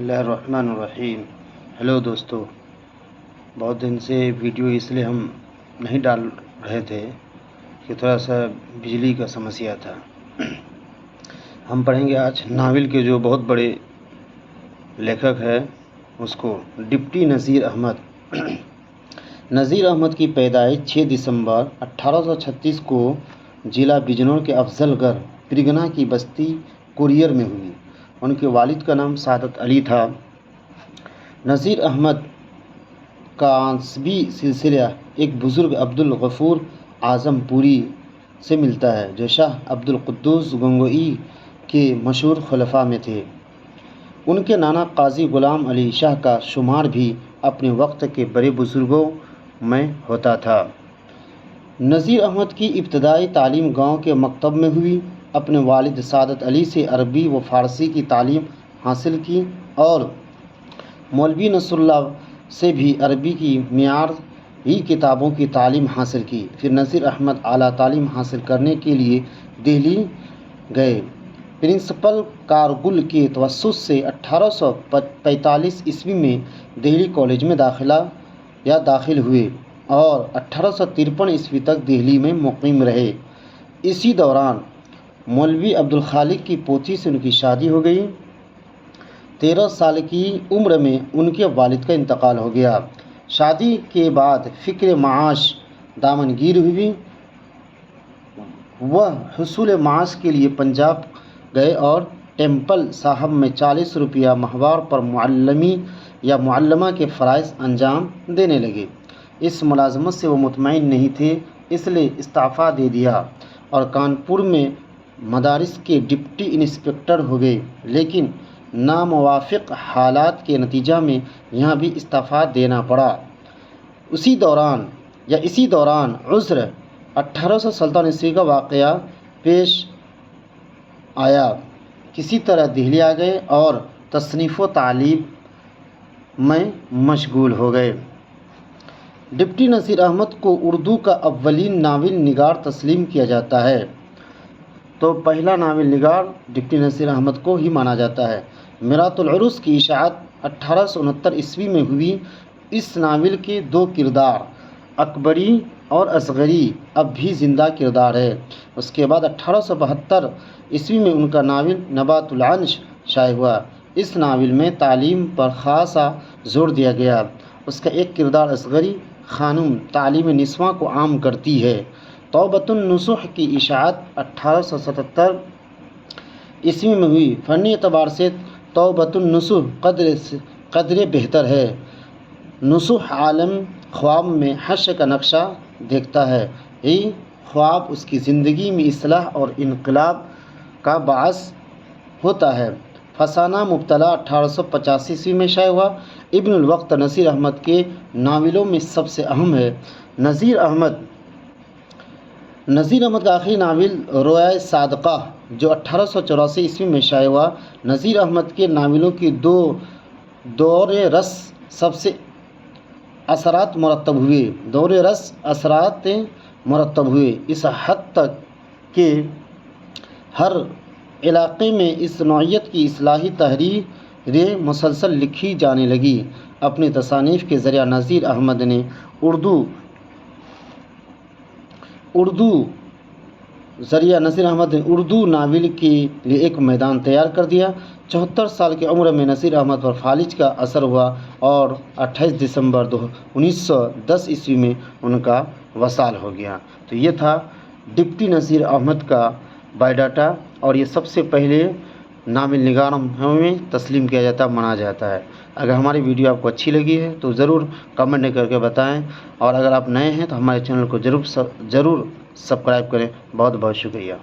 اللہ الرحمن الرحیم۔ ہیلو دوستو، بہت دن سے ویڈیو اس لیے ہم نہیں ڈال رہے تھے کہ تھوڑا سا بجلی کا سمسیا تھا۔ ہم پڑھیں گے آج ناول کے جو بہت بڑے لیکھک ہے اس کو، ڈپٹی نذیر احمد۔ نذیر احمد کی پیدائش 6 دسمبر 1836 کو ضلع بجنور کے افضل گڑھ پرگنہ کی بستی کوریئر میں ہوئی۔ ان کے والد کا نام سعادت علی تھا۔ نذیر احمد کا عصبی سلسلہ ایک بزرگ عبدالغفور اعظم پوری سے ملتا ہے جو شاہ عبدالقدوس گنگوئی کے مشہور خلفاء میں تھے۔ ان کے نانا قاضی غلام علی شاہ کا شمار بھی اپنے وقت کے بڑے بزرگوں میں ہوتا تھا۔ نذیر احمد کی ابتدائی تعلیم گاؤں کے مکتب میں ہوئی۔ اپنے والد سعادت علی سے عربی و فارسی کی تعلیم حاصل کی اور مولوی نصر اللہ سے بھی عربی کی معیاری کتابوں کی تعلیم حاصل کی۔ پھر نذیر احمد اعلیٰ تعلیم حاصل کرنے کے لیے دہلی گئے۔ پرنسپل کارگل کے توسط سے 1845 عیسوی میں دہلی کالج میں داخل ہوئے اور 1853 عیسوی تک دہلی میں مقیم رہے۔ اسی دوران مولوی عبدالخالق کی پوتی سے ان کی شادی ہو گئی۔ 13 سال کی عمر میں ان کے والد کا انتقال ہو گیا۔ شادی کے بعد فکر معاش دامنگیر ہوئی۔ وہ حصول معاش کے لیے پنجاب گئے اور ٹیمپل صاحب میں 40 روپیہ ماہوار پر معلمی یا معلمہ کے فرائض انجام دینے لگے۔ اس ملازمت سے وہ مطمئن نہیں تھے، اس لیے استعفیٰ دے دیا اور کانپور میں مدارس کے ڈپٹی انسپکٹر ہو گئے، لیکن ناموافق حالات کے نتیجہ میں یہاں بھی استعفیٰ دینا پڑا۔ اسی دوران عذر 1857 عیسوی کا واقعہ پیش آیا۔ کسی طرح دہلی آ گئے اور تصنیف و تعلیم میں مشغول ہو گئے۔ ڈپٹی نذیر احمد کو اردو کا اولین ناول نگار تسلیم کیا جاتا ہے، تو پہلا ناول نگار ڈپٹی نذیر احمد کو ہی مانا جاتا ہے۔ میرات العروس کی اشاعت 1869 عیسوی میں ہوئی۔ اس ناول کے 2 کردار اکبری اور اصغری اب بھی زندہ کردار ہے۔ اس کے بعد 1872 عیسوی میں ان کا ناول نبات العنش شائع ہوا۔ اس ناول میں تعلیم پر خاصا زور دیا گیا۔ اس کا ایک کردار اصغری خانم تعلیم نسواں کو عام کرتی ہے۔ توبۃ النصوح کی اشاعت 1877 عیسوی میں ہوئی۔ فنی اعتبار سے توبۃ النصوح قدرے بہتر ہے۔ نصوح عالم خواب میں حشر کا نقشہ دیکھتا ہے۔ یہ خواب اس کی زندگی میں اصلاح اور انقلاب کا باعث ہوتا ہے۔ فسانہ مبتلا 1885 عیسوی میں شائع ہوا۔ ابن الوقت نذیر احمد کے ناولوں میں سب سے اہم ہے۔ نذیر احمد کا آخری ناول رویائے صادقہ جو 1884 عیسوی میں شائع ہوا۔ نذیر احمد کے ناولوں کی دور رس سب سے اثرات مرتب ہوئے، اس حد تک کہ ہر علاقے میں اس نوعیت کی اصلاحی تحریریں مسلسل لکھی جانے لگیں۔ اپنی تصانیف کے ذریعہ نذیر احمد نے اردو ناول کے لیے ایک میدان تیار کر دیا۔ 74 سال کی عمر میں نذیر احمد پر فالج کا اثر ہوا اور 28 دسمبر 1910 عیسوی میں ان کا وصال ہو گیا۔ تو یہ تھا ڈپٹی نذیر احمد کا بایو ڈاٹا، اور یہ سب سے پہلے ناول نگار میں تسلیم کیا جاتا ہے، مانا جاتا ہے۔ اگر ہماری ویڈیو آپ کو اچھی لگی ہے تو ضرور کمنٹ کر کے بتائیں، اور اگر آپ نئے ہیں تو ہمارے چینل کو ضرور سبسکرائب کریں۔ بہت بہت شکریہ۔